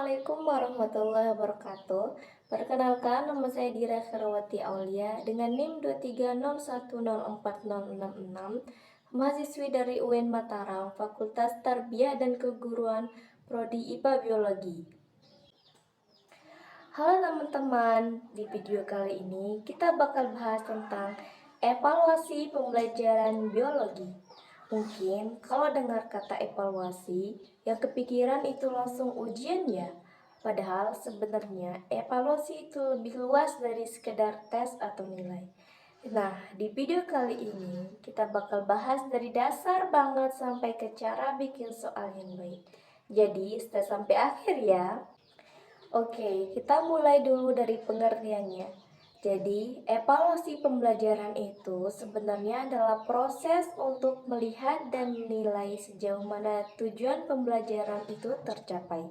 Assalamualaikum warahmatullahi wabarakatuh. Perkenalkan, nama saya Dira Ferawati Aulia dengan NIM 230104066, mahasiswi dari UIN Mataram, Fakultas Tarbiyah dan Keguruan, Prodi IPA Biologi. Halo teman-teman, di video kali ini kita bakal bahas tentang evaluasi pembelajaran biologi. Mungkin kalau dengar kata evaluasi, yang kepikiran itu langsung ujian ya. Padahal sebenarnya evaluasi itu lebih luas dari sekedar tes atau nilai. Nah, di video kali ini kita bakal bahas dari dasar banget sampai ke cara bikin soal yang baik. Jadi, stay sampai akhir ya. Oke, kita mulai dulu dari pengertiannya. Jadi, evaluasi pembelajaran itu sebenarnya adalah proses untuk melihat dan menilai sejauh mana tujuan pembelajaran itu tercapai.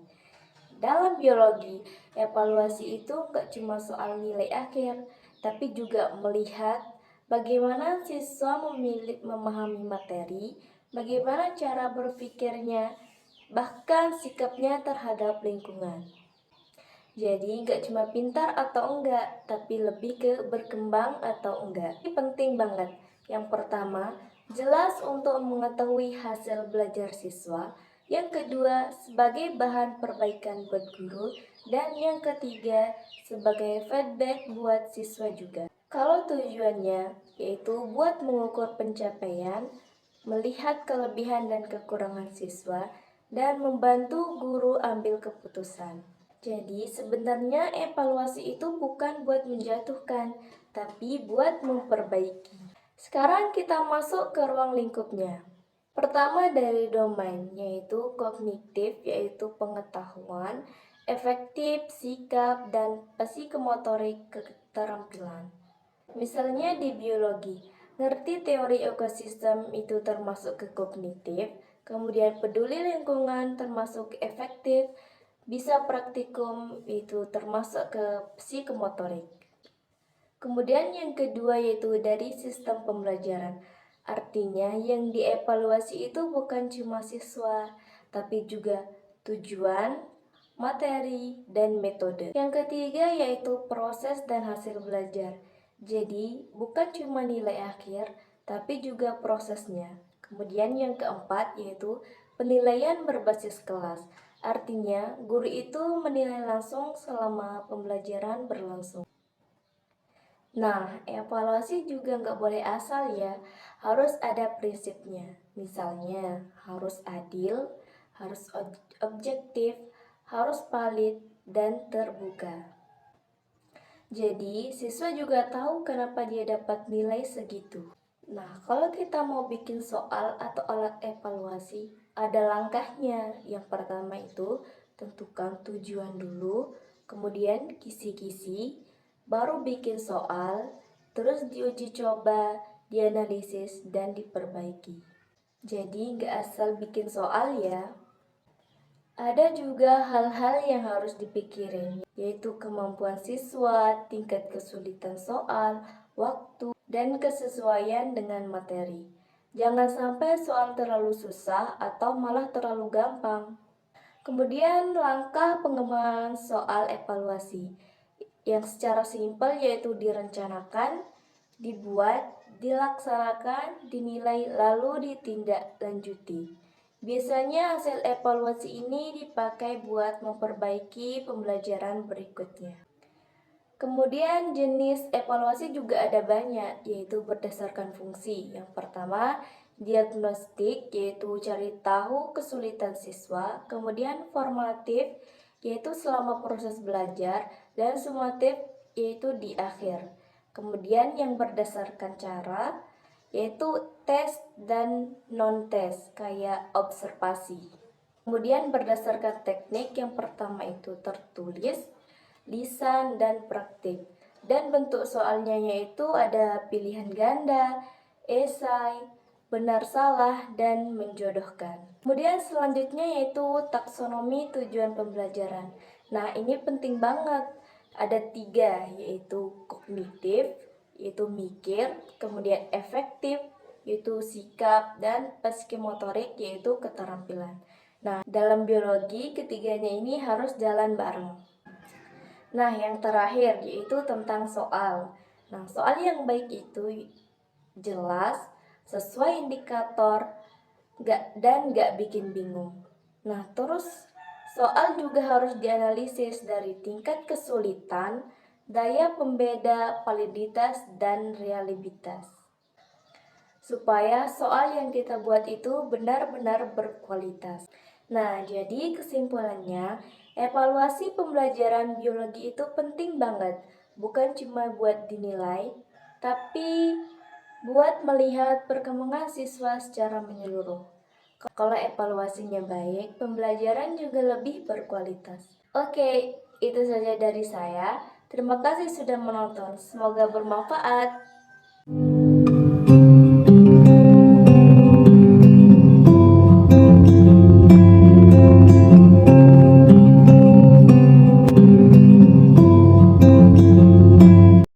Dalam biologi, evaluasi itu nggak cuma soal nilai akhir, tapi juga melihat bagaimana siswa memahami materi, bagaimana cara berpikirnya, bahkan sikapnya terhadap lingkungan. Jadi nggak cuma pintar atau enggak, tapi lebih ke berkembang atau enggak. Ini penting banget. Yang pertama, jelas untuk mengetahui hasil belajar siswa. Yang kedua, sebagai bahan perbaikan buat guru. Dan yang ketiga, sebagai feedback buat siswa juga. Kalau tujuannya yaitu buat mengukur pencapaian, melihat kelebihan dan kekurangan siswa, dan membantu guru ambil keputusan. Jadi sebenarnya evaluasi itu bukan buat menjatuhkan, tapi buat memperbaiki. Sekarang kita masuk ke ruang lingkupnya. Pertama dari domain, yaitu kognitif, yaitu pengetahuan, efektif, sikap, dan psikomotorik keterampilan. Misalnya di biologi, ngerti teori ekosistem itu termasuk ke kognitif, kemudian peduli lingkungan termasuk ke efektif, bisa praktikum itu termasuk ke psikomotorik. Kemudian yang kedua yaitu dari sistem pembelajaran. Artinya yang dievaluasi itu bukan cuma siswa, tapi juga tujuan, materi, dan metode. Yang ketiga yaitu proses dan hasil belajar. Jadi bukan cuma nilai akhir, tapi juga prosesnya. Kemudian yang keempat yaitu penilaian berbasis kelas. Artinya, guru itu menilai langsung selama pembelajaran berlangsung. Nah, evaluasi juga nggak boleh asal ya, harus ada prinsipnya. Misalnya, harus adil, harus objektif, harus valid, dan terbuka. Jadi, siswa juga tahu kenapa dia dapat nilai segitu. Nah, kalau kita mau bikin soal atau alat evaluasi, ada langkahnya. Yang pertama itu, tentukan tujuan dulu, kemudian kisi-kisi, baru bikin soal, terus diuji coba, dianalisis, dan diperbaiki. Jadi, nggak asal bikin soal ya. Ada juga hal-hal yang harus dipikirin, yaitu kemampuan siswa, tingkat kesulitan soal, waktu, dan kesesuaian dengan materi. Jangan sampai soal terlalu susah atau malah terlalu gampang. Kemudian langkah pengembangan soal evaluasi yang secara simpel yaitu direncanakan, dibuat, dilaksanakan, dinilai, lalu ditindaklanjuti. Biasanya hasil evaluasi ini dipakai buat memperbaiki pembelajaran berikutnya. Kemudian jenis evaluasi juga ada banyak, yaitu berdasarkan fungsi. Yang pertama, diagnostik, yaitu cari tahu kesulitan siswa. Kemudian formatif, yaitu selama proses belajar. Dan sumatif, yaitu di akhir. Kemudian yang berdasarkan cara, yaitu tes dan non-tes, kayak observasi. Kemudian berdasarkan teknik, yang pertama itu tertulis, lisan, dan praktik. Dan bentuk soalnya yaitu ada pilihan ganda, esai, benar salah, dan menjodohkan. Kemudian selanjutnya yaitu taksonomi tujuan pembelajaran. Nah, ini penting banget. Ada 3, yaitu kognitif, yaitu mikir, kemudian efektif, yaitu sikap, dan psikomotorik, yaitu keterampilan. Nah, dalam biologi ketiganya ini harus jalan bareng. Nah, yang terakhir yaitu tentang soal. Nah, soal yang baik itu jelas, sesuai indikator, dan gak bikin bingung. Nah, terus soal juga harus dianalisis dari tingkat kesulitan, daya pembeda, validitas, dan reliabilitas. Supaya soal yang kita buat itu benar-benar berkualitas. Nah, jadi kesimpulannya, evaluasi pembelajaran biologi itu penting banget. Bukan cuma buat dinilai, tapi buat melihat perkembangan siswa secara menyeluruh. Kalau evaluasinya baik, pembelajaran juga lebih berkualitas. Oke, itu saja dari saya. Terima kasih sudah menonton. Semoga bermanfaat.